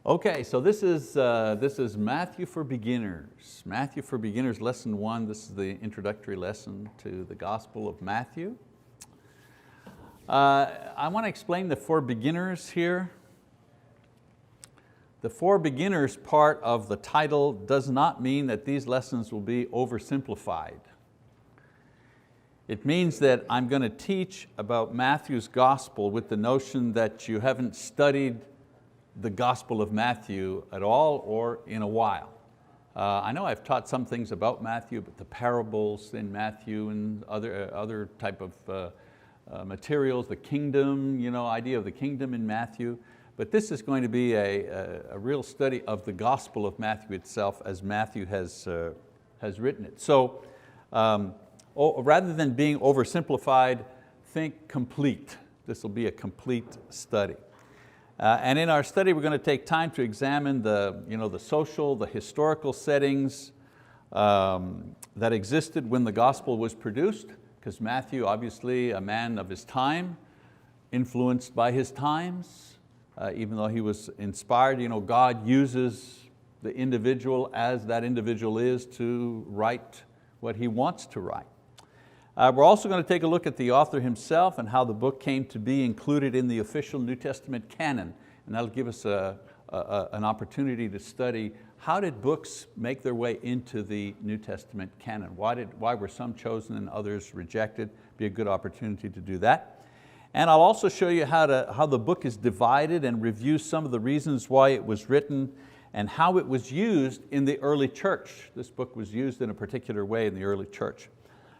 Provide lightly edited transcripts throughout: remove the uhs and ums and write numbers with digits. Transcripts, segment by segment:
Okay, so this is Matthew for Beginners. Matthew for Beginners, lesson 1. This is the introductory lesson to the Gospel of Matthew. I want to explain the for beginners here. The for beginners part of the title does not mean that these lessons will be oversimplified. It means that I'm going to teach about Matthew's Gospel with the notion that you haven't studied the Gospel of Matthew at all or in a while. I know I've taught some things about Matthew, but the parables in Matthew and other type of materials, the kingdom, idea of the kingdom in Matthew. But this is going to be a real study of the Gospel of Matthew itself as Matthew has written it. So rather than being oversimplified, think complete. This will be a complete study. And in our study, we're going to take time to examine the social, the historical settings that existed when the gospel was produced, because Matthew, obviously a man of his time, influenced by his times, even though he was inspired, God uses the individual as that individual is to write what he wants to write. We're also going to take a look at the author himself and how the book came to be included in the official New Testament canon. And that'll give us an opportunity to study how did books make their way into the New Testament canon? Why were some chosen and others rejected? Be a good opportunity to do that. And I'll also show you how the book is divided and review some of the reasons why it was written and how it was used in the early church. This book was used in a particular way in the early church.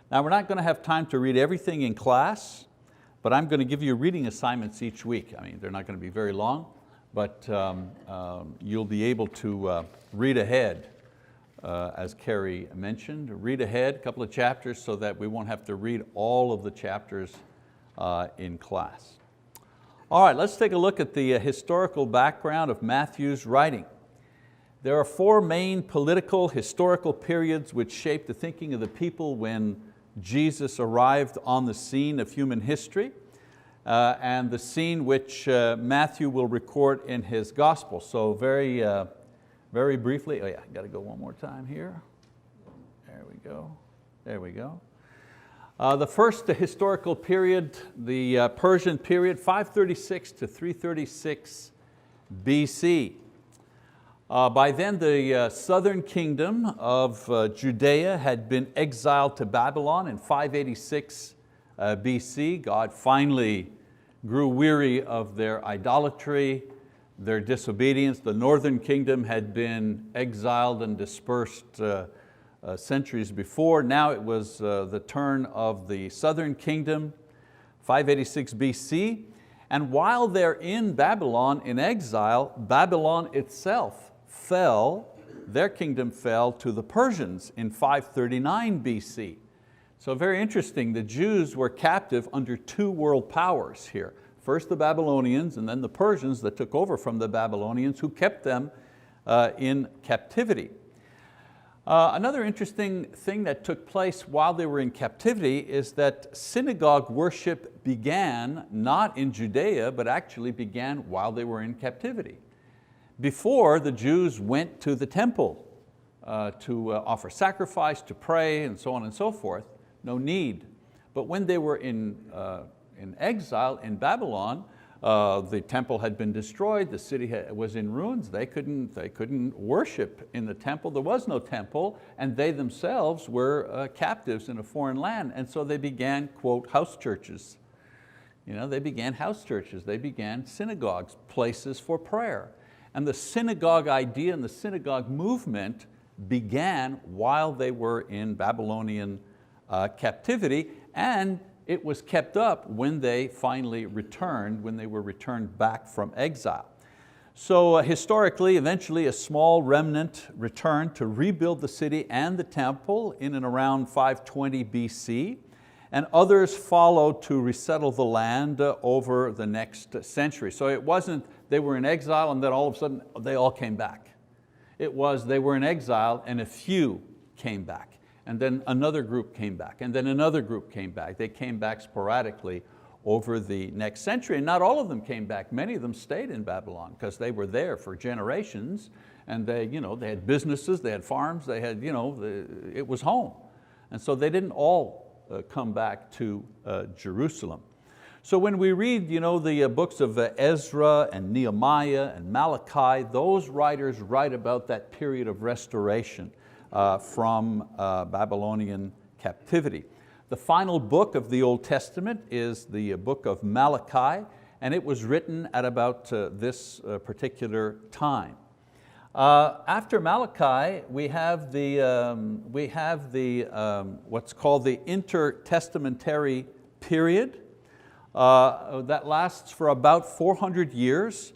Now we're not going to have time to read everything in class, but I'm going to give you reading assignments each week. I mean, they're not going to be very long, but you'll be able to read ahead, as Carrie mentioned. Read ahead a couple of chapters so that we won't have to read all of the chapters in class. All right, let's take a look at the historical background of Matthew's writing. There are 4 main political, historical periods which shaped the thinking of the people when Jesus arrived on the scene of human history, and the scene which Matthew will record in his gospel. So very briefly, I got to go one more time here. There we go. The first historical period, the Persian period, 536 to 336 BC. By then the southern kingdom of Judea had been exiled to Babylon in 586 BC. God finally grew weary of their idolatry, their disobedience. The northern kingdom had been exiled and dispersed centuries before. Now it was the turn of the southern kingdom, 586 BC. And while they're in Babylon in exile, Babylon itself their kingdom fell to the Persians in 539 BC. So very interesting, the Jews were captive under 2 world powers here. First the Babylonians and then the Persians that took over from the Babylonians who kept them in captivity. Another interesting thing that took place while they were in captivity is that synagogue worship began not in Judea, but actually began while they were in captivity. Before, the Jews went to the temple to offer sacrifice, to pray, and so on and so forth. No need. But when they were in exile in Babylon, the temple had been destroyed, the city was in ruins, they couldn't worship in the temple, there was no temple, and they themselves were captives in a foreign land, and so they began, quote, house churches. They began house churches, they began synagogues, places for prayer. And the synagogue idea and the synagogue movement began while they were in Babylonian captivity, and it was kept up when they finally returned, when they were returned back from exile. So historically, eventually a small remnant returned to rebuild the city and the temple in and around 520 BC, and others followed to resettle the land over the next century. So it wasn't they were in exile and then all of a sudden they all came back. It was they were in exile and a few came back, and then another group came back, and then another group came back. They came back sporadically over the next century. And not all of them came back. Many of them stayed in Babylon because they were there for generations, and they had businesses, they had farms, they had, it was home. And so they didn't all come back to Jerusalem. So when we read the books of Ezra and Nehemiah and Malachi, those writers write about that period of restoration from Babylonian captivity. The final book of the Old Testament is the book of Malachi, and it was written at about this particular time. After Malachi, we have what's called the intertestamentary period that lasts for about 400 years,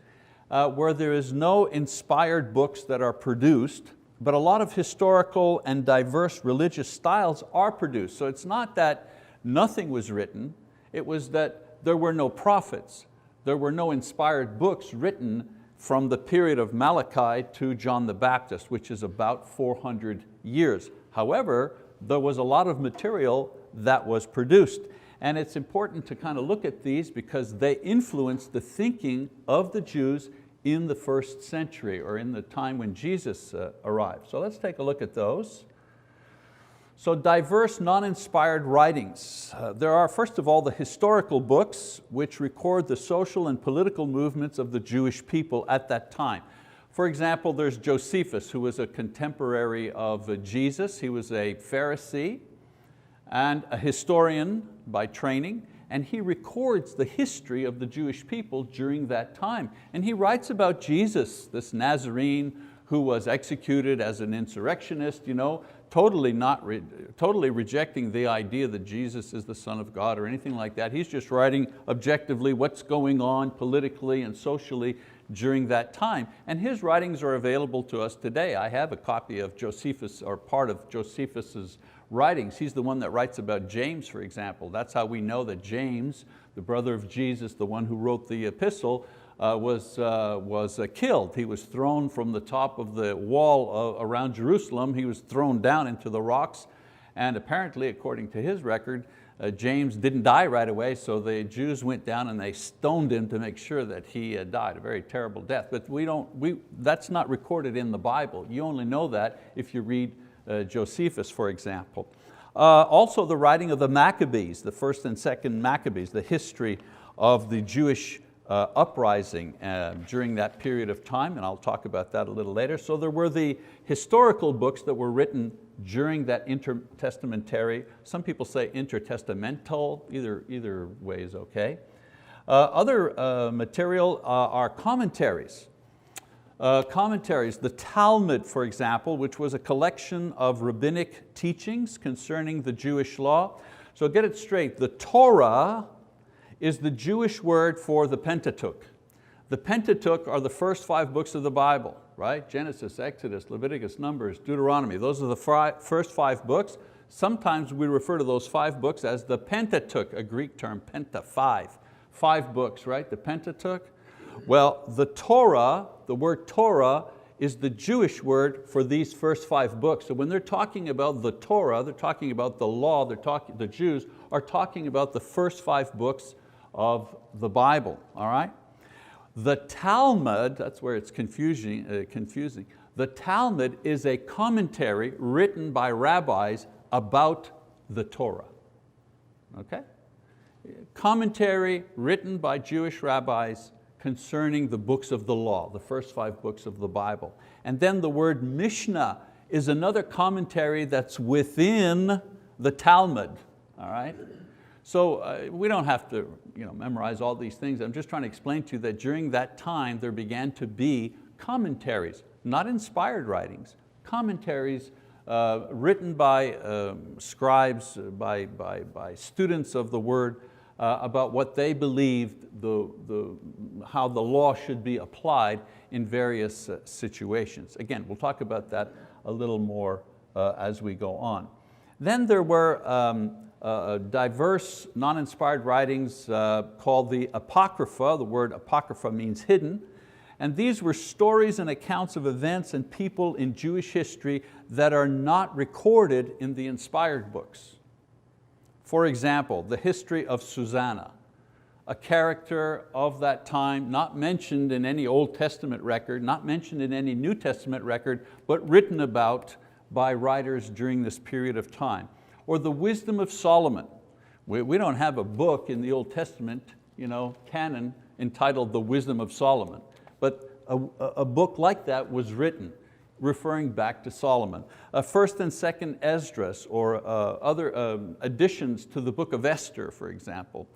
where there is no inspired books that are produced, but a lot of historical and diverse religious styles are produced. So it's not that nothing was written, it was that there were no prophets, there were no inspired books written from the period of Malachi to John the Baptist, which is about 400 years. However, there was a lot of material that was produced. And it's important to kind of look at these because they influenced the thinking of the Jews in the first century, or in the time when Jesus arrived. So let's take a look at those. So diverse, non-inspired writings. There are, first of all, the historical books which record the social and political movements of the Jewish people at that time. For example, there's Josephus, who was a contemporary of Jesus. He was a Pharisee and a historian by training, and he records the history of the Jewish people during that time. And he writes about Jesus, this Nazarene who was executed as an insurrectionist, totally rejecting the idea that Jesus is the Son of God or anything like that. He's just writing objectively what's going on politically and socially during that time. And his writings are available to us today. I have a copy of Josephus, or part of Josephus's writings. He's the one that writes about James, for example. That's how we know that James, the brother of Jesus, the one who wrote the epistle, was killed. He was thrown from the top of the wall around Jerusalem. He was thrown down into the rocks, and apparently, according to his record, James didn't die right away, so the Jews went down and they stoned him to make sure that he died, a very terrible death. But that's not recorded in the Bible. You only know that if you read Josephus, for example. Also the writing of the Maccabees, the first and second Maccabees, the history of the Jewish uprising during that period of time, and I'll talk about that a little later. So there were the historical books that were written during that intertestamentary, some people say intertestamental, either way is okay. Other material are commentaries. The Talmud, for example, which was a collection of rabbinic teachings concerning the Jewish law. So get it straight, the Torah is the Jewish word for the Pentateuch. The Pentateuch are the first 5 books of the Bible, right? Genesis, Exodus, Leviticus, Numbers, Deuteronomy. Those are the first 5 books. Sometimes we refer to those 5 books as the Pentateuch, a Greek term, penta, 5. 5 books, right, the Pentateuch? Well, the Torah, the word Torah, is the Jewish word for these first 5 books. So when they're talking about the Torah, they're talking about the law, the Jews are talking about the first 5 books of the Bible, all right? The Talmud, that's where it's confusing. The Talmud is a commentary written by rabbis about the Torah, okay? Commentary written by Jewish rabbis concerning the books of the law, the first 5 books of the Bible. And then the word Mishnah is another commentary that's within the Talmud, all right? So we don't have to memorize all these things. I'm just trying to explain to you that during that time there began to be commentaries, not inspired writings, commentaries written by scribes, by students of the word, about what they believed how the law should be applied in various situations. Again, we'll talk about that a little more as we go on. Then there were diverse non-inspired writings called the Apocrypha. The word Apocrypha means hidden. And these were stories and accounts of events and people in Jewish history that are not recorded in the inspired books. For example, the history of Susanna. a character of that time, not mentioned in any Old Testament record, not mentioned in any New Testament record, but written about by writers during this period of time. Or the wisdom of Solomon. We don't have a book in the Old Testament canon entitled The Wisdom of Solomon, but a book like that was written, referring back to Solomon. First and second Esdras, or other additions to the book of Esther, for example.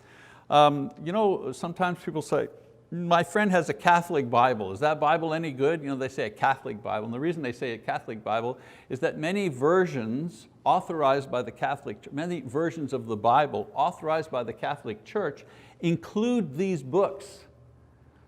Sometimes people say, my friend has a Catholic Bible. Is that Bible any good? They say a Catholic Bible. And the reason they say a Catholic Bible is that many versions authorized by the Catholic, many versions of the Bible authorized by the Catholic Church include these books.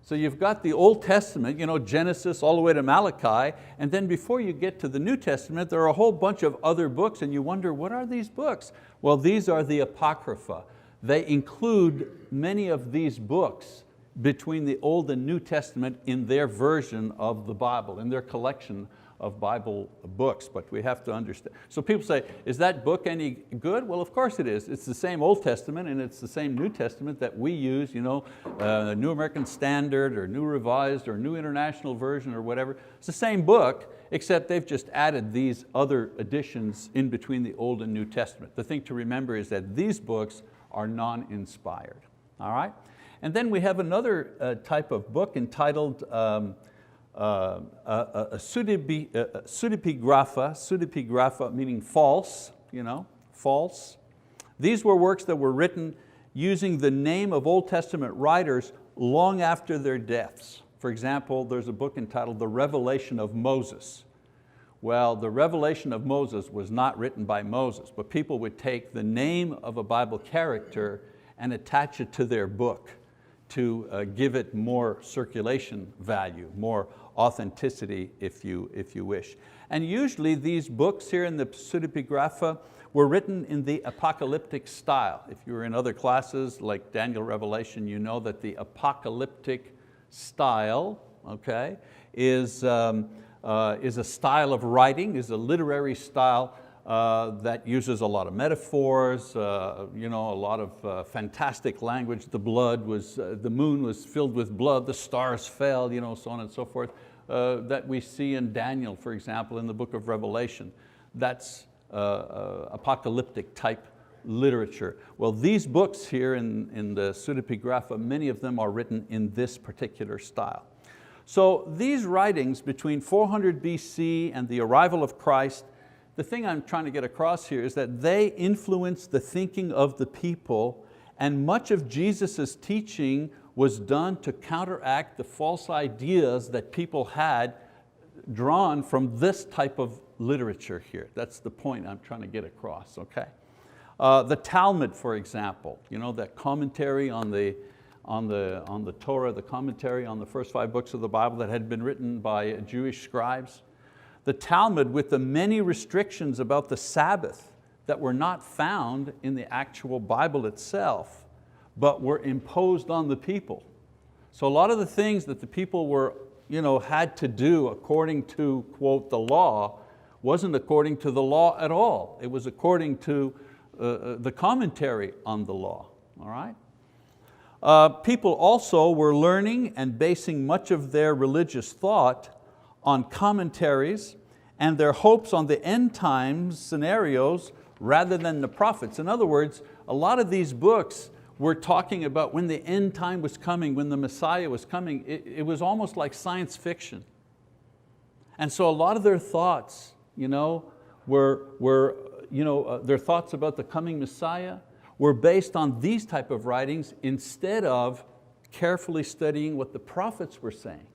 So you've got the Old Testament, Genesis all the way to Malachi, and then before you get to the New Testament, there are a whole bunch of other books, and you wonder, what are these books? Well, these are the Apocrypha. They include many of these books between the Old and New Testament in their version of the Bible, in their collection of Bible books, but we have to understand. So people say, is that book any good? Well, of course it is. It's the same Old Testament and it's the same New Testament that we use, New American Standard or New Revised or New International Version or whatever. It's the same book, except they've just added these other additions in between the Old and New Testament. The thing to remember is that these books are non-inspired, all right? And then we have another type of book entitled pseudepigrapha, meaning false, false. These were works that were written using the name of Old Testament writers long after their deaths. For example, there's a book entitled The Revelation of Moses. Well, the Revelation of Moses was not written by Moses, but people would take the name of a Bible character and attach it to their book to give it more circulation value, more authenticity if you wish. And usually these books here in the pseudepigrapha were written in the apocalyptic style. If you were in other classes like Daniel Revelation, you know that the apocalyptic style, okay, is a style of writing, is a literary style that uses a lot of metaphors, a lot of fantastic language. The moon was filled with blood, the stars fell, so on and so forth, that we see in Daniel, for example, in the book of Revelation. That's apocalyptic type literature. Well, these books here in the pseudepigrapha, many of them are written in this particular style. So these writings between 400 BC and the arrival of Christ, the thing I'm trying to get across here is that they influenced the thinking of the people, and much of Jesus' teaching was done to counteract the false ideas that people had drawn from this type of literature here. That's the point I'm trying to get across, okay? The Talmud, for example, that commentary on the Torah, the commentary on the first 5 books of the Bible that had been written by Jewish scribes. The Talmud, with the many restrictions about the Sabbath that were not found in the actual Bible itself, but were imposed on the people. So a lot of the things that the people were, had to do according to, quote, the law, wasn't according to the law at all. It was according to the commentary on the law, all right? People also were learning and basing much of their religious thought on commentaries and their hopes on the end times scenarios rather than the prophets. In other words, a lot of these books were talking about when the end time was coming, when the Messiah was coming. It was almost like science fiction. And so a lot of their thoughts, were their thoughts about the coming Messiah were based on these type of writings instead of carefully studying what the prophets were saying.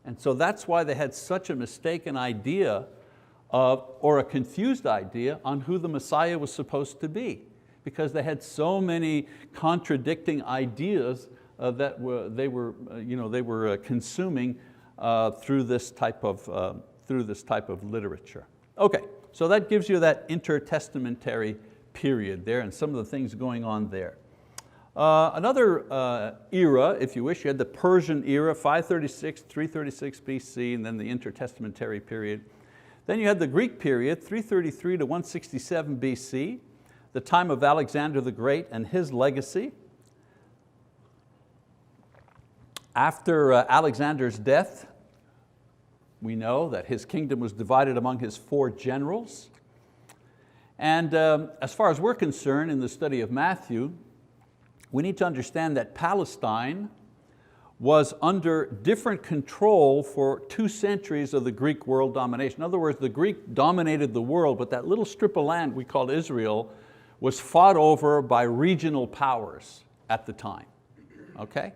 And so that's why they had such a mistaken idea or a confused idea on who the Messiah was supposed to be, because they had so many contradicting ideas that they were consuming through this type of literature. Okay, so that gives you that intertestamentary period there and some of the things going on there. Another era, if you wish, you had the Persian era, 536, 336 BC, and then the intertestamentary period. Then you had the Greek period, 333 to 167 BC, the time of Alexander the Great and his legacy. After Alexander's death, we know that his kingdom was divided among his 4 generals. And as far as we're concerned in the study of Matthew, we need to understand that Palestine was under different control for 2 centuries of the Greek world domination. In other words, the Greek dominated the world, but that little strip of land we called Israel was fought over by regional powers at the time, okay?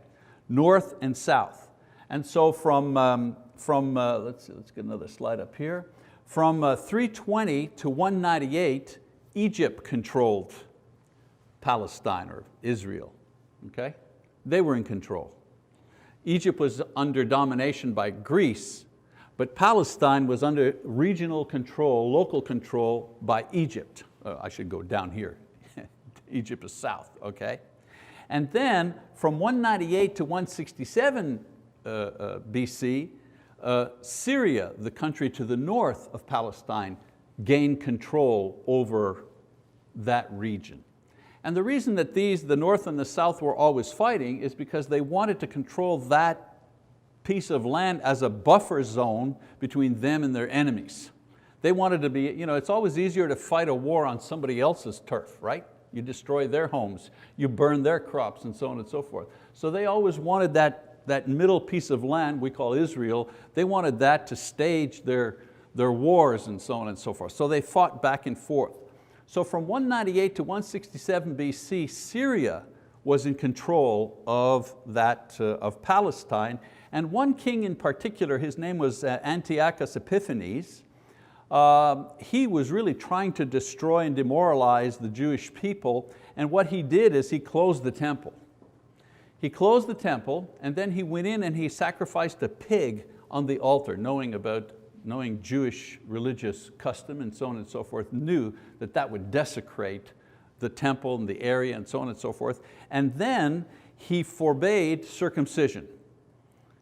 North and south. And so let's get another slide up here. From 320 to 198, Egypt controlled Palestine or Israel, okay? They were in control. Egypt was under domination by Greece, but Palestine was under regional control, local control by Egypt. I should go down here. Egypt is south, okay? And then from 198 to 167 BC, Syria, the country to the north of Palestine, gained control over that region. And the reason that the north and the south were always fighting is because they wanted to control that piece of land as a buffer zone between them and their enemies. They wanted to be, it's always easier to fight a war on somebody else's turf, right? You destroy their homes, you burn their crops, and so on and so forth. So they always wanted that middle piece of land we call Israel, they wanted that to stage their wars and so on and so forth. So they fought back and forth. So from 198 to 167 BC, Syria was in control of Palestine. And one king in particular, his name was Antiochus Epiphanes. He was really trying to destroy and demoralize the Jewish people. And what he did is he closed the temple. He closed the temple, and then he went in and he sacrificed a pig on the altar, knowing Jewish religious custom and so on and so forth, knew that that would desecrate the temple and the area and so on and so forth. And then he forbade circumcision.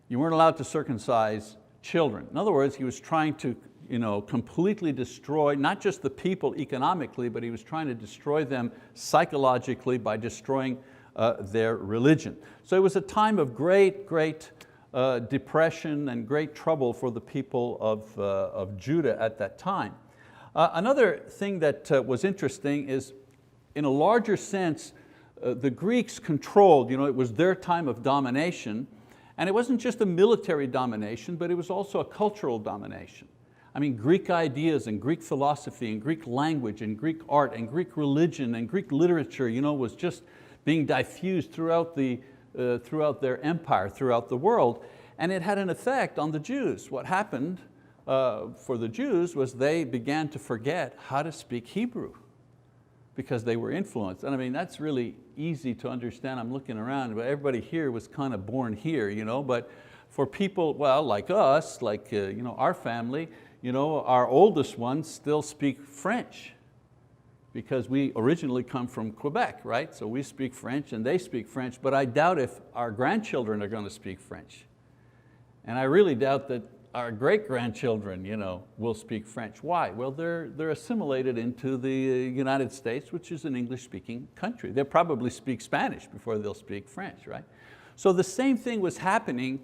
You weren't allowed to circumcise children. In other words, he was trying to completely destroy not just the people economically, but he was trying to destroy them psychologically by destroying their religion. So it was a time of great depression and great trouble for the people of Judah at that time. Another thing that was interesting is, in a larger sense, the Greeks controlled, it was their time of domination, and it wasn't just a military domination, but it was also a cultural domination. I mean, Greek ideas and Greek philosophy and Greek language and Greek art and Greek religion and Greek literature was just being diffused throughout their empire, throughout the world, and it had an effect on the Jews. What happened for the Jews was they began to forget how to speak Hebrew because they were influenced. And I mean, that's really easy to understand. I'm looking around, but everybody here was kind of born here, but for people, well, like us, like our family, our oldest ones still speak French, because we originally come from Quebec, right? So we speak French and they speak French, but I doubt if our grandchildren are going to speak French. And I really doubt that our great-grandchildren will speak French. Why? Well, they're assimilated into the United States, which is an English-speaking country. They'll probably speak Spanish before they'll speak French, right? So the same thing was happening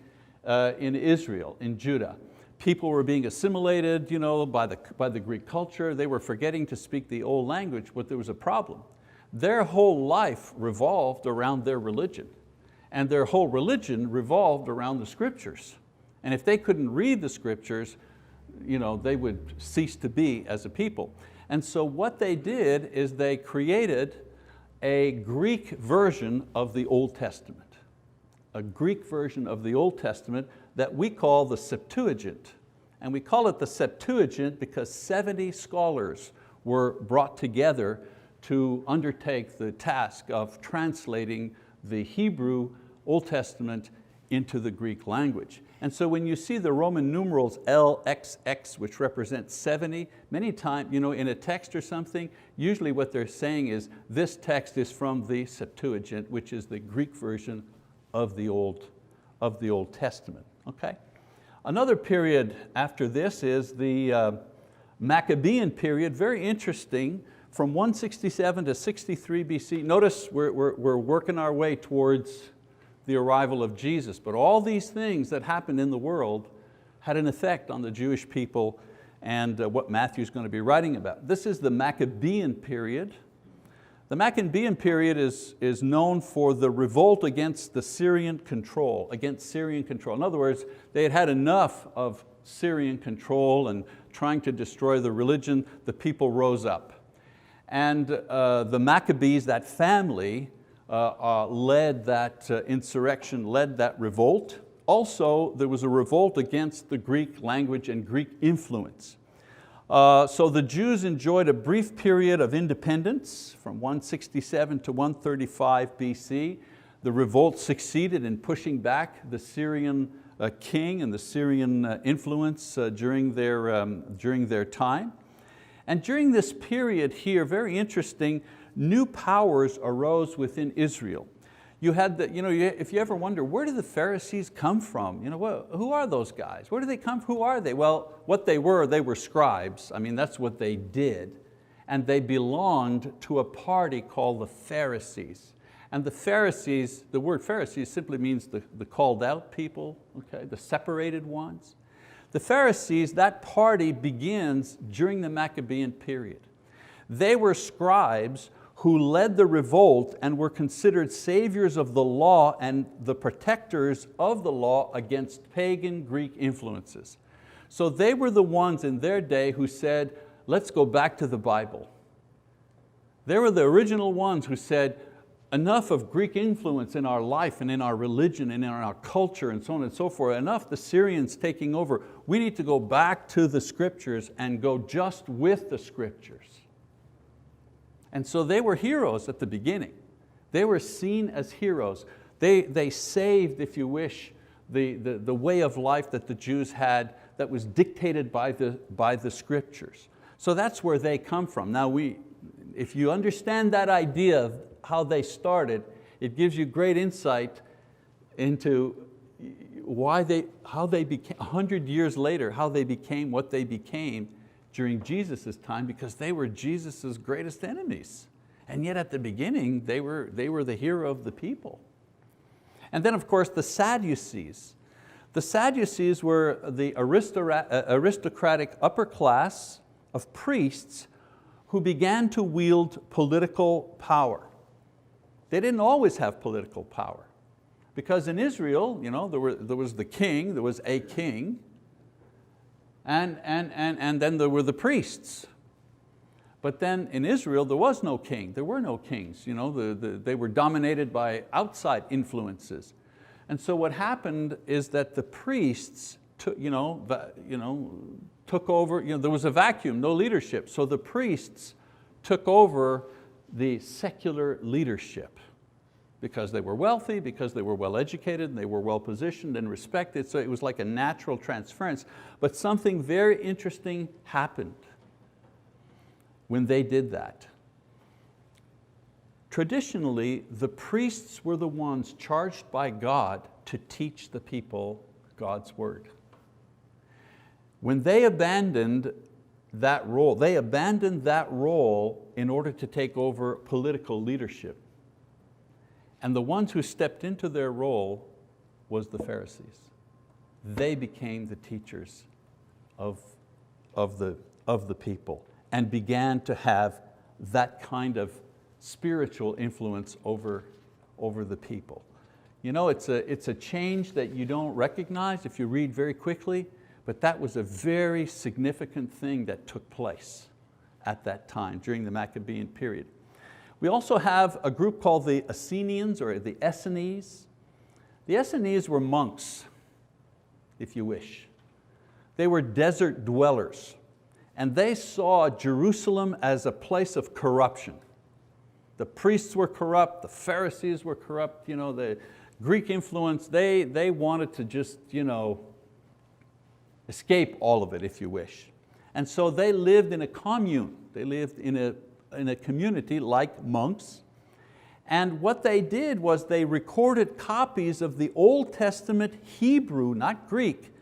in Israel, in Judah. People were being assimilated by the Greek culture. They were forgetting to speak the old language, but there was a problem. Their whole life revolved around their religion, and their whole religion revolved around the scriptures. And if they couldn't read the scriptures, they would cease to be as a people. And so what they did is they created a Greek version of the Old Testament. A Greek version of the Old Testament that we call the Septuagint. And we call it the Septuagint because 70 scholars were brought together to undertake the task of translating the Hebrew Old Testament into the Greek language. And so when you see the Roman numerals LXX, which represent 70, many times in a text or something, usually what they're saying is this text is from the Septuagint, which is the Greek version of the Old Testament. Okay? Another period after this is the Maccabean period, very interesting, from 167 to 63 BC. Notice we're working our way towards the arrival of Jesus. But all these things that happened in the world had an effect on the Jewish people and what Matthew's going to be writing about. This is the Maccabean period. The Maccabean period is known for the revolt against the Syrian control, In other words, they had had enough of Syrian control and trying to destroy the religion. The people rose up. And the Maccabees, that family, led that insurrection, led that revolt. Also, there was a revolt against the Greek language and Greek influence. So the Jews enjoyed a brief period of independence from 167 to 135 BC. The revolt succeeded in pushing back the Syrian king and the Syrian influence during their time. And during this period here, very interesting, new powers arose within Israel. You had if you ever wonder, where did the Pharisees come from? Who are those guys? Where do they come from? Who are they? Well, what they were scribes. I mean, that's what they did. And they belonged to a party called the Pharisees. And the Pharisees, the word Pharisees simply means the called out people, okay, the separated ones. The Pharisees, that party begins during the Maccabean period. They were scribes who led the revolt and were considered saviors of the law and the protectors of the law against pagan Greek influences. So they were the ones in their day who said, let's go back to the Bible. They were the original ones who said, enough of Greek influence in our life and in our religion and in our culture and so on and so forth, enough the Syrians taking over. We need to go back to the scriptures and go just with the scriptures. And so they were heroes at the beginning. They were seen as heroes. They saved, if you wish, the way of life that the Jews had that was dictated by the scriptures. So that's where they come from. Now if you understand that idea of how they started, it gives you great insight into how they became, 100 years later, how they became what they became during Jesus' time, because they were Jesus' greatest enemies. And yet at the beginning, they were the hero of the people. And then of course the Sadducees. The Sadducees were the aristocratic upper class of priests who began to wield political power. They didn't always have political power, because in Israel, there was the king, there was a king, and then there were the priests. But then in Israel, there was no king, there were no kings. They were dominated by outside influences. And so what happened is that the priests took over, there was a vacuum, no leadership. So the priests took over the secular leadership because they were wealthy, because they were well educated, and they were well positioned and respected. So it was like a natural transference. But something very interesting happened when they did that. Traditionally, the priests were the ones charged by God to teach the people God's word. When they abandoned that role, in order to take over political leadership. And the ones who stepped into their role was the Pharisees. They became the teachers of the people and began to have that kind of spiritual influence over the people. It's a change that you don't recognize if you read very quickly, but that was a very significant thing that took place at that time during the Maccabean period. We also have a group called the Essenians or the Essenes. The Essenes were monks, if you wish. They were desert dwellers, and they saw Jerusalem as a place of corruption. The priests were corrupt, the Pharisees were corrupt, the Greek influence, they wanted to just escape all of it, if you wish. And so they lived in a commune. They lived in a community like monks. And what they did was they recorded copies of the Old Testament Hebrew, not Greek,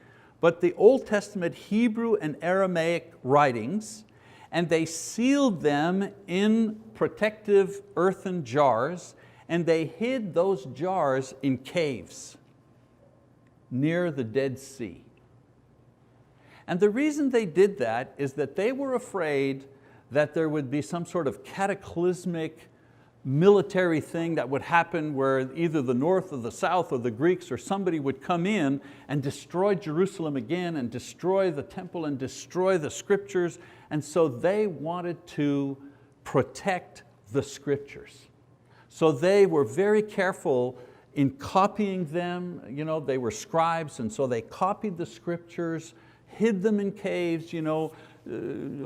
but the Old Testament Hebrew and Aramaic writings, and they sealed them in protective earthen jars, and they hid those jars in caves near the Dead Sea. And the reason they did that is that they were afraid that there would be some sort of cataclysmic military thing that would happen where either the north or the south or the Greeks or somebody would come in and destroy Jerusalem again and destroy the temple and destroy the scriptures. And so they wanted to protect the scriptures. So they were very careful in copying them. They were scribes, and so they copied the scriptures, hid them in caves,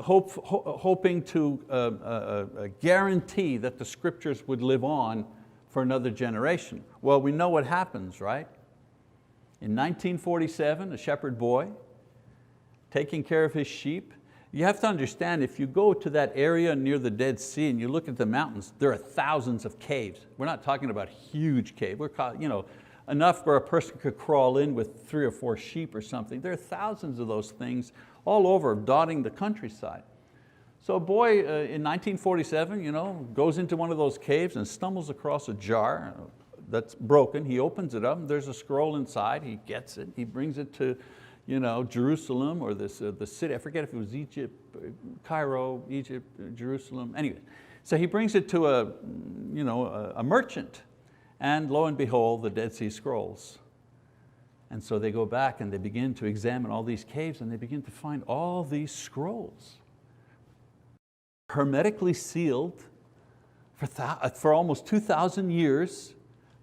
hoping to guarantee that the scriptures would live on for another generation. Well, we know what happens, right? In 1947, a shepherd boy taking care of his sheep. You have to understand, if you go to that area near the Dead Sea and you look at the mountains, there are thousands of caves. We're not talking about huge caves. We're enough where a person could crawl in with 3 or 4 sheep or something. There are thousands of those things all over, dotting the countryside. So a boy in 1947 goes into one of those caves and stumbles across a jar that's broken. He opens it up, and there's a scroll inside. He gets it, he brings it to Jerusalem or the city. I forget if it was Egypt, Cairo, Egypt, Jerusalem, anyway. So he brings it to a merchant, and lo and behold, the Dead Sea Scrolls. And so they go back and they begin to examine all these caves, and they begin to find all these scrolls, hermetically sealed for almost 2,000 years,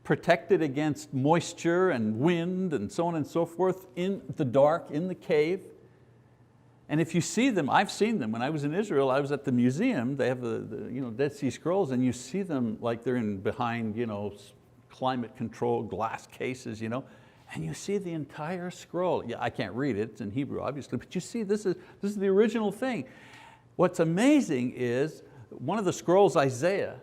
protected against moisture and wind and so on and so forth, in the dark, in the cave. And if you see them, I've seen them. When I was in Israel, I was at the museum. They have the Dead Sea Scrolls, and you see them like they're behind climate control glass cases, and you see the entire scroll. Yeah, I can't read it, it's in Hebrew obviously, but you see this is the original thing. What's amazing is one of the scrolls, Isaiah,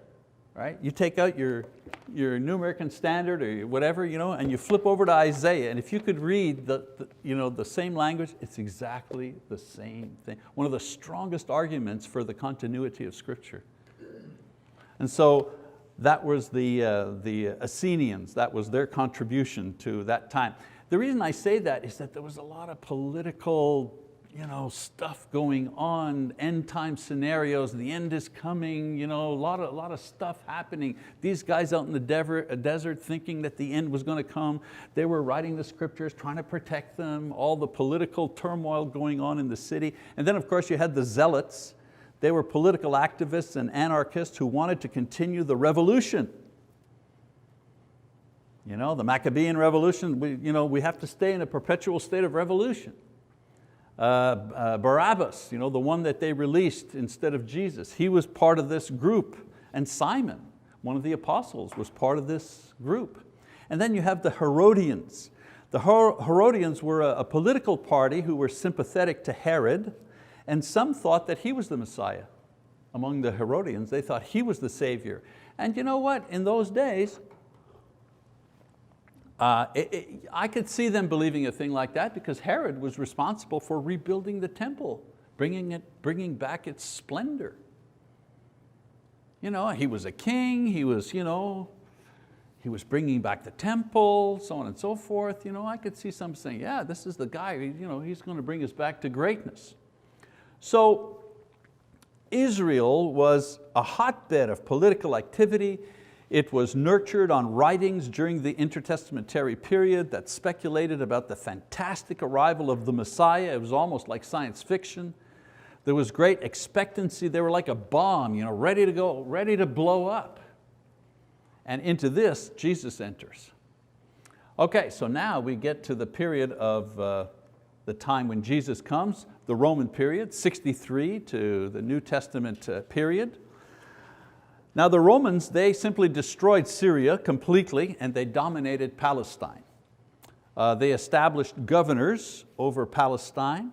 right? You take out your New American Standard or whatever, and you flip over to Isaiah, and if you could read the same language, it's exactly the same thing. One of the strongest arguments for the continuity of Scripture. And so that was the Essenians, that was their contribution to that time. The reason I say that is that there was a lot of political stuff going on, end time scenarios, the end is coming, a lot of stuff happening. These guys out in the desert thinking that the end was going to come, they were writing the scriptures, trying to protect them, all the political turmoil going on in the city. And then of course you had the zealots. They were political activists and anarchists who wanted to continue the revolution. The Maccabean revolution, we have to stay in a perpetual state of revolution. Barabbas, the one that they released instead of Jesus, he was part of this group. And Simon, one of the apostles, was part of this group. And then you have the Herodians. The Herodians were a political party who were sympathetic to Herod, and some thought that he was the Messiah. Among the Herodians, they thought he was the Savior. And you know what? In those days, I could see them believing a thing like that because Herod was responsible for rebuilding the temple, bringing back its splendor. He was a king, he was bringing back the temple, so on and so forth. I could see some saying, yeah, this is the guy, he's going to bring us back to greatness. So Israel was a hotbed of political activity. It was nurtured on writings during the intertestamentary period that speculated about the fantastic arrival of the Messiah. It was almost like science fiction. There was great expectancy. They were like a bomb, ready to go, ready to blow up. And into this, Jesus enters. Okay, so now we get to the period of the time when Jesus comes, the Roman period, 63 to the New Testament period. Now the Romans, they simply destroyed Syria completely and they dominated Palestine. They established governors over Palestine.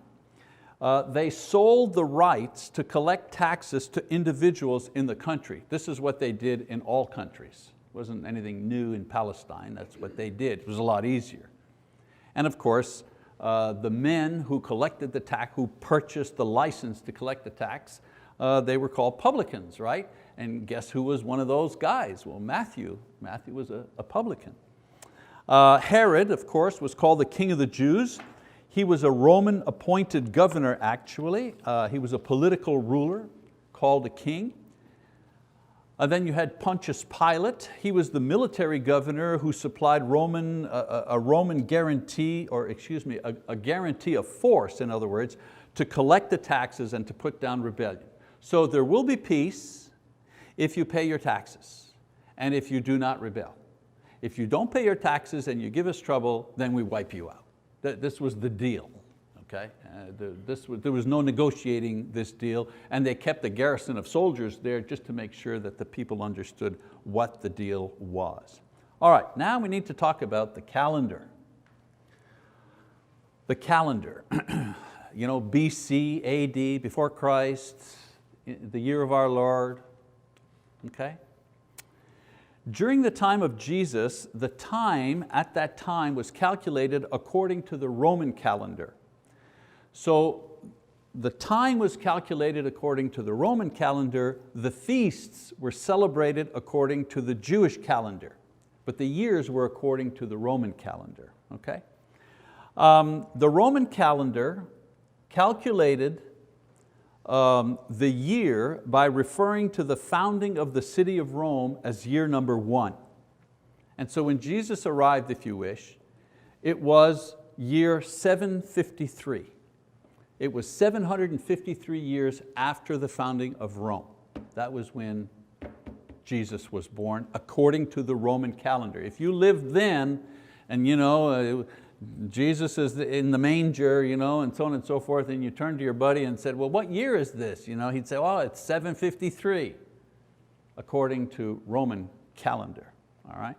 They sold the rights to collect taxes to individuals in the country. This is what they did in all countries. It wasn't anything new in Palestine, that's what they did. It was a lot easier. And of course, the men who collected the tax, who purchased the license to collect the tax, they were called publicans, right? And guess who was one of those guys? Well, Matthew. Matthew was a publican. Herod, of course, was called the king of the Jews. He was a Roman appointed governor, actually. He was a political ruler called a king. Then you had Pontius Pilate. He was the military governor who supplied a Roman guarantee, or excuse me, a guarantee of force, in other words, to collect the taxes and to put down rebellion. So there will be peace if you pay your taxes and if you do not rebel. If you don't pay your taxes and you give us trouble, then we wipe you out. This was the deal. Okay? There was no negotiating this deal, and they kept a garrison of soldiers there just to make sure that the people understood what the deal was. All right, now we need to talk about the calendar. The calendar, BC, AD, before Christ, the year of our Lord, okay? During the time of Jesus, the time at that time was calculated according to the Roman calendar. So the time was calculated according to the Roman calendar, the feasts were celebrated according to the Jewish calendar, but the years were according to the Roman calendar, okay? The Roman calendar calculated the year by referring to the founding of the city of Rome as year number 1. And so when Jesus arrived, if you wish, it was year 753. It was 753 years after the founding of Rome. That was when Jesus was born, according to the Roman calendar. If you lived then, and Jesus is in the manger, and so on and so forth, and you turned to your buddy and said, well, what year is this? He'd say, oh, it's 753, according to Roman calendar, all right?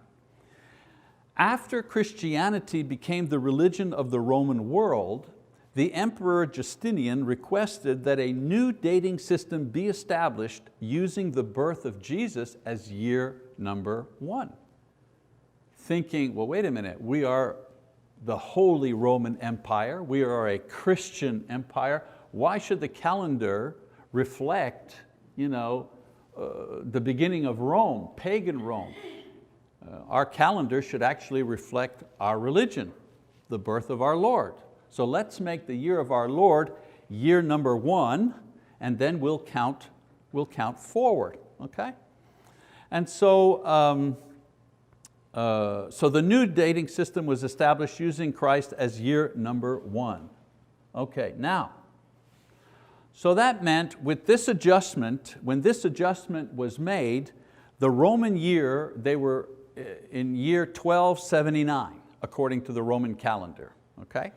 After Christianity became the religion of the Roman world, the Emperor Justinian requested that a new dating system be established using the birth of Jesus as year number 1. Thinking, well, wait a minute, we are the Holy Roman Empire, we are a Christian empire, why should the calendar reflect the beginning of Rome, pagan Rome? Our calendar should actually reflect our religion, the birth of our Lord. So let's make the year of our Lord year number 1, and then we'll count forward, okay? And so the new dating system was established using Christ as year number 1. Okay, now, so that meant with this adjustment, when this adjustment was made, the Roman year, they were in year 1279, according to the Roman calendar, okay?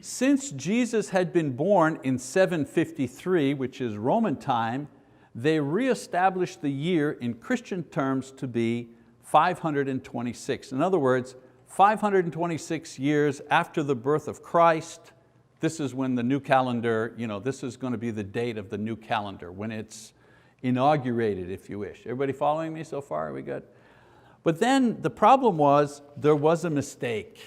Since Jesus had been born in 753, which is Roman time, they reestablished the year in Christian terms to be 526. In other words, 526 years after the birth of Christ, this is when the new calendar, this is going to be the date of the new calendar, when it's inaugurated, if you wish. Everybody following me so far? Are we good? But then the problem was, there was a mistake.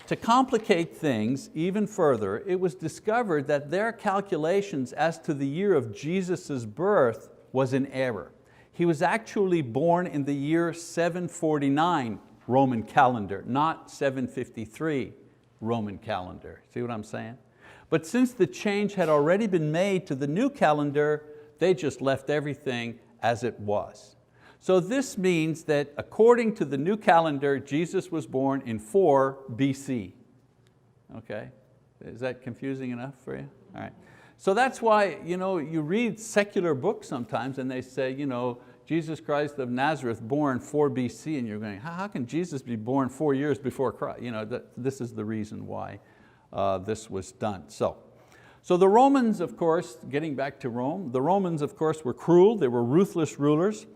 To complicate things even further, it was discovered that their calculations as to the year of Jesus' birth was in error. He was actually born in the year 749 Roman calendar, not 753 Roman calendar. See what I'm saying? But since the change had already been made to the new calendar, they just left everything as it was. So this means that according to the new calendar, Jesus was born in 4 BC. Okay, is that confusing enough for you? All right. So that's why you read secular books sometimes and they say, Jesus Christ of Nazareth born 4 BC, and you're going, how can Jesus be born 4 years before Christ? This is the reason why this was done. So the Romans, of course, getting back to Rome, the Romans, of course, were cruel, they were ruthless rulers.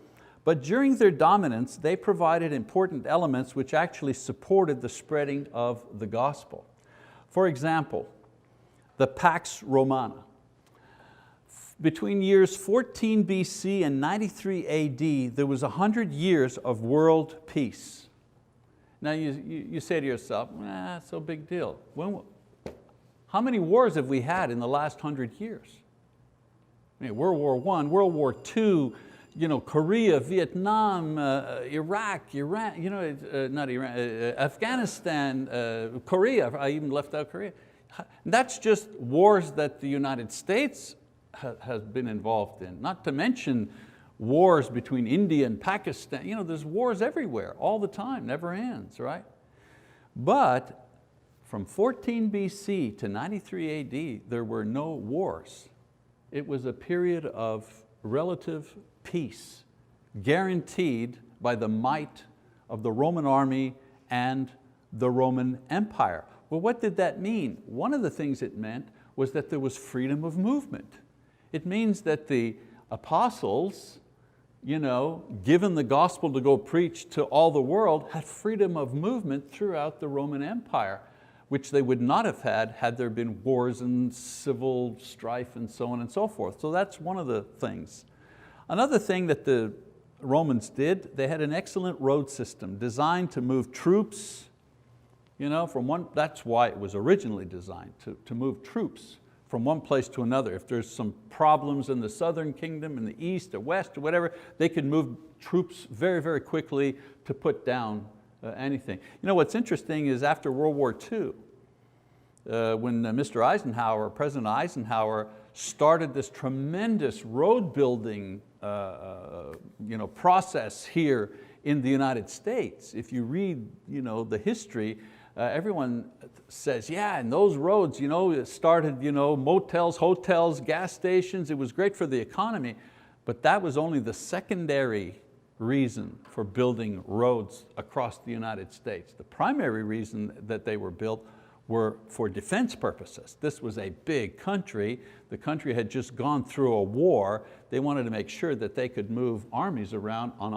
But during their dominance, they provided important elements which actually supported the spreading of the gospel. For example, the Pax Romana. Between years 14 BC and 93 AD, there was 100 years of world peace. Now you say to yourself, it's no big deal. How many wars have we had in the last 100 years? I mean, World War I, World War II, Korea, Vietnam, Iraq, Iran, not Iran, Afghanistan, Korea, I even left out Korea. That's just wars that the United States has been involved in, not to mention wars between India and Pakistan. There's wars everywhere, all the time, never ends, right? But from 14 BC to 93 AD, there were no wars. It was a period of relative peace, guaranteed by the might of the Roman army and the Roman Empire. Well, what did that mean? One of the things it meant was that there was freedom of movement. It means that the apostles, given the gospel to go preach to all the world, had freedom of movement throughout the Roman Empire, which they would not have had there been wars and civil strife and so on and so forth. So that's one of the things. Another thing that the Romans did, they had an excellent road system designed to move troops, that's why it was originally designed, to move troops from one place to another. If there's some problems in the southern kingdom, in the east or west or whatever, they could move troops very, very quickly to put down anything. What's interesting is after World War II, when Mr. Eisenhower, President Eisenhower, started this tremendous road building process here in the United States. If you read the history, everyone says, yeah, and those roads, it started motels, hotels, gas stations. It was great for the economy, but that was only the secondary reason for building roads across the United States. The primary reason that they were built were for defense purposes. This was a big country. The country had just gone through a war. They wanted to make sure that they could move armies around on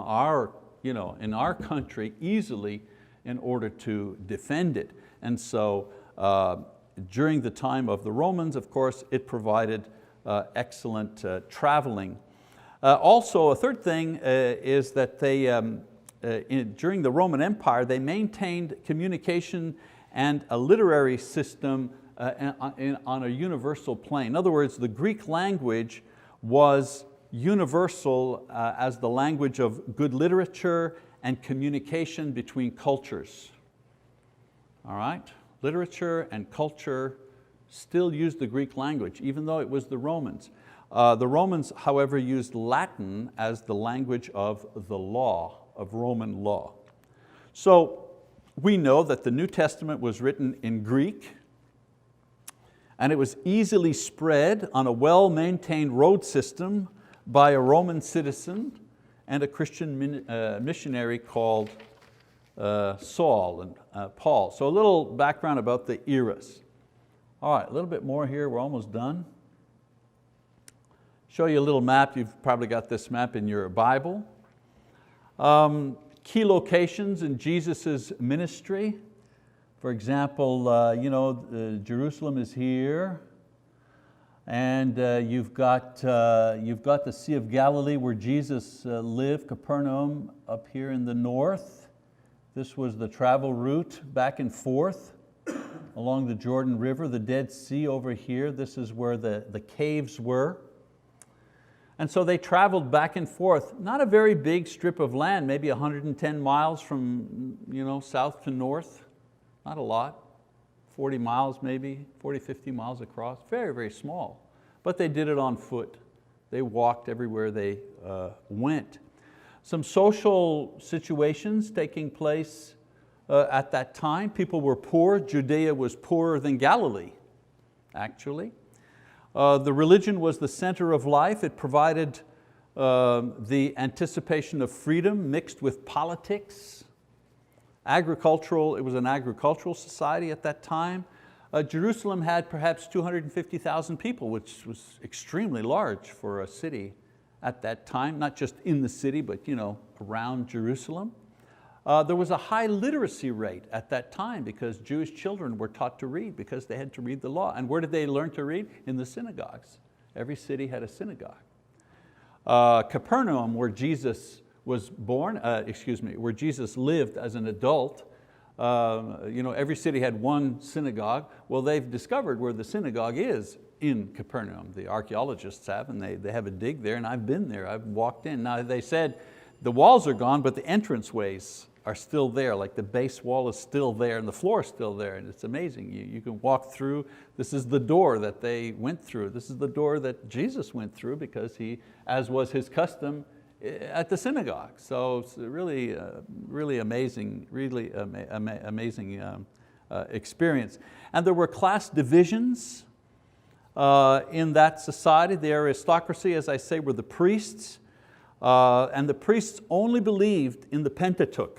in our country easily in order to defend it. And so during the time of the Romans, of course, it provided excellent traveling. Also, a third thing is that they, during the Roman Empire, they maintained communication and a literary system on a universal plane. In other words, the Greek language was universal as the language of good literature and communication between cultures. All right? Literature and culture still used the Greek language, even though it was the Romans. The Romans, however, used Latin as the language of the law, of Roman law. So we know that the New Testament was written in Greek, and it was easily spread on a well-maintained road system by a Roman citizen and a Christian missionary called Saul and Paul. So a little background about the eras. All right, a little bit more here, we're almost done. Show you a little map. You've probably got this map in your Bible. Key locations in Jesus' ministry. For example, Jerusalem is here, and you've got the Sea of Galilee where Jesus lived, Capernaum up here in the north. This was the travel route back and forth along the Jordan River, the Dead Sea over here. This is where the caves were. And so they traveled back and forth, not a very big strip of land, maybe 110 miles from south to north, not a lot, 40 miles maybe, 40, 50 miles across, very, very small. But they did it on foot. They walked everywhere they went. Some social situations taking place at that time. People were poor. Judea was poorer than Galilee, actually. The religion was the center of life. It provided the anticipation of freedom mixed with politics. It was an agricultural society at that time. Jerusalem had perhaps 250,000 people, which was extremely large for a city at that time, not just in the city, but around Jerusalem. There was a high literacy rate at that time because Jewish children were taught to read because they had to read the law. And where did they learn to read? In the synagogues. Every city had a synagogue. Capernaum, where Jesus was born, where Jesus lived as an adult, Every city had one synagogue. Well, they've discovered where the synagogue is in Capernaum. The archaeologists have, and they have a dig there, and I've been there, I've walked in. Now they said the walls are gone, but the entranceways are still there, like the base wall is still there and the floor is still there, and it's amazing. You can walk through. This is the door that they went through. This is the door that Jesus went through because he, as was his custom, at the synagogue. So it's really, really amazing, amazing experience. And there were class divisions in that society. The aristocracy, as I say, were the priests, and the priests only believed in the Pentateuch.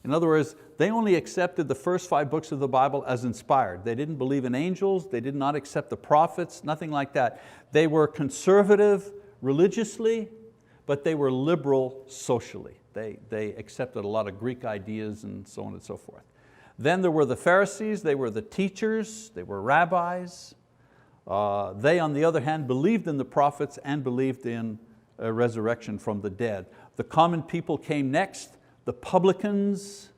In other words, they only accepted the first 5 books of the Bible as inspired. They didn't believe in angels, they did not accept the prophets, nothing like that. They were conservative religiously, but they were liberal socially. They accepted a lot of Greek ideas and so on and so forth. Then there were the Pharisees, they were the teachers, they were rabbis. They, on the other hand, believed in the prophets and believed in a resurrection from the dead. The common people came next, the publicans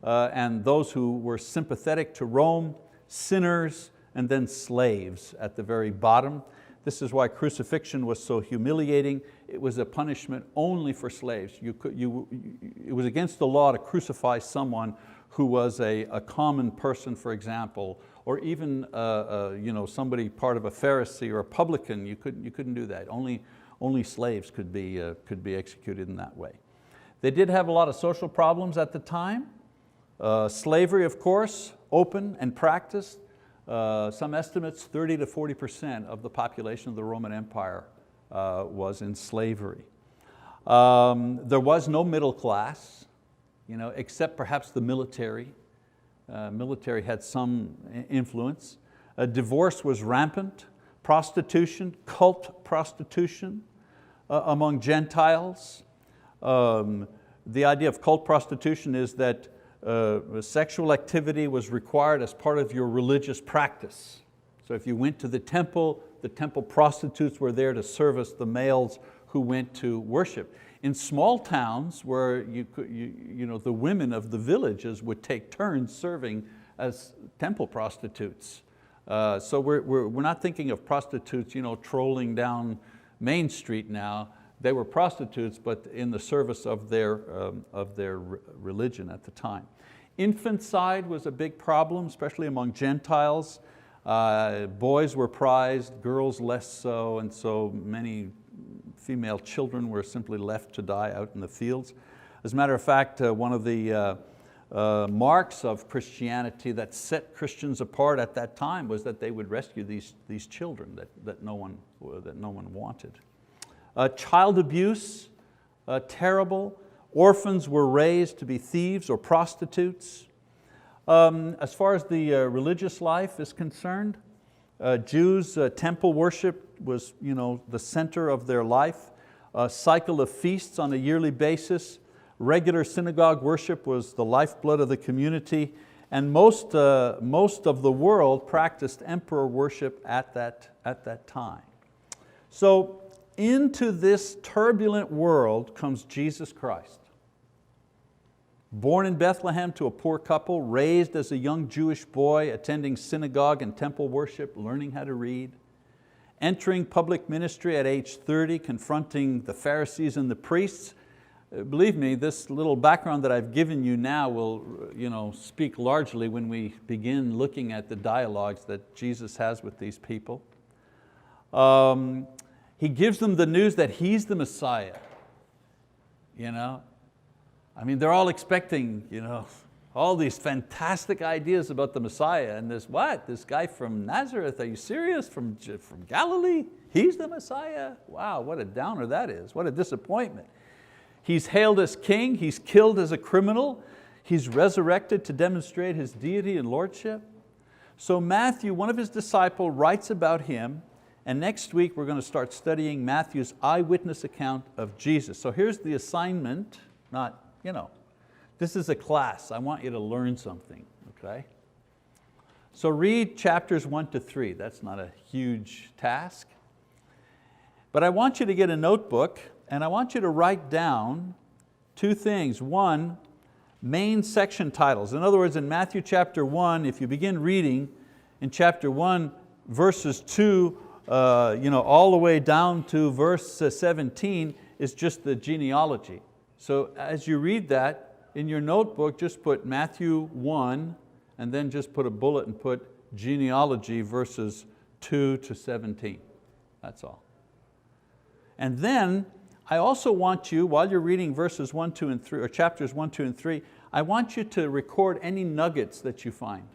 and those who were sympathetic to Rome, sinners, and then slaves at the very bottom. This is why crucifixion was so humiliating. It was a punishment only for slaves. It was against the law to crucify someone who was a common person, for example, or even somebody part of a Pharisee or a publican. You couldn't do that. Only slaves could be executed in that way. They did have a lot of social problems at the time. Slavery, of course, open and practiced. Some estimates, 30 to 40% of the population of the Roman Empire was in slavery. There was no middle class, except perhaps the military. Military had some influence. Divorce was rampant. Prostitution, cult prostitution among Gentiles. The idea of cult prostitution is that sexual activity was required as part of your religious practice. So if you went to the temple prostitutes were there to service the males who went to worship. In small towns where the women of the villages would take turns serving as temple prostitutes. So we're not thinking of prostitutes trolling down Main Street now. They were prostitutes, but in the service of their religion at the time. Infanticide was a big problem, especially among Gentiles. Boys were prized, girls less so, and so many female children were simply left to die out in the fields. As a matter of fact, one of the marks of Christianity that set Christians apart at that time was that they would rescue these children that no one wanted. Child abuse, terrible. Orphans were raised to be thieves or prostitutes. As far as the religious life is concerned, Jews, temple worship was the center of their life. A cycle of feasts on a yearly basis. Regular synagogue worship was the lifeblood of the community, and most of the world practiced emperor worship at that time. So into this turbulent world comes Jesus Christ. Born in Bethlehem to a poor couple, raised as a young Jewish boy, attending synagogue and temple worship, learning how to read, entering public ministry at age 30, confronting the Pharisees and the priests. Believe me, this little background that I've given you now will speak largely when we begin looking at the dialogues that Jesus has with these people. He gives them the news that He's the Messiah. They're all expecting all these fantastic ideas about the Messiah, and this guy from Nazareth, are you serious? From Galilee? He's the Messiah? Wow, what a downer that is, what a disappointment. He's hailed as king, He's killed as a criminal, He's resurrected to demonstrate His deity and lordship. So Matthew, one of His disciples, writes about Him, and next week we're going to start studying Matthew's eyewitness account of Jesus. So here's the assignment, this is a class, I want you to learn something, okay? So read chapters 1 to 3, that's not a huge task. But I want you to get a notebook and I want you to write down two things. One, main section titles. In other words, in Matthew chapter 1, if you begin reading in chapter 1, verses 2 all the way down to verse 17 is just the genealogy. So as you read that, in your notebook, just put Matthew 1 and then just put a bullet and put genealogy verses 2 to 17. That's all. And then I also want you, while you're reading verses 1, 2, and 3, or chapters 1, 2, and 3, I want you to record any nuggets that you find.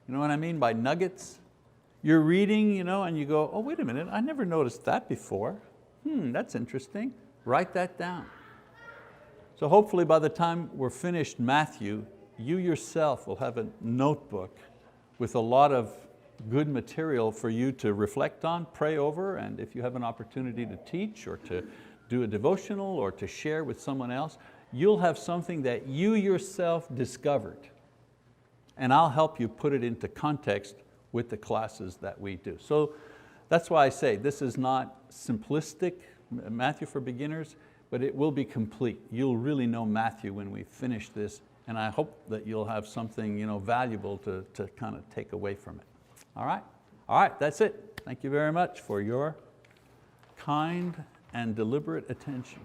You know what I mean by nuggets? You're reading, and you go, oh, wait a minute, I never noticed that before. That's interesting. Write that down. So hopefully by the time we're finished Matthew, you yourself will have a notebook with a lot of good material for you to reflect on, pray over, and if you have an opportunity to teach or to do a devotional or to share with someone else, you'll have something that you yourself discovered. And I'll help you put it into context with the classes that we do. So that's why I say this is not simplistic Matthew for beginners, but it will be complete. You'll really know Matthew when we finish this, and I hope that you'll have something valuable to kind of take away from it. All right, that's it. Thank you very much for your kind and deliberate attention.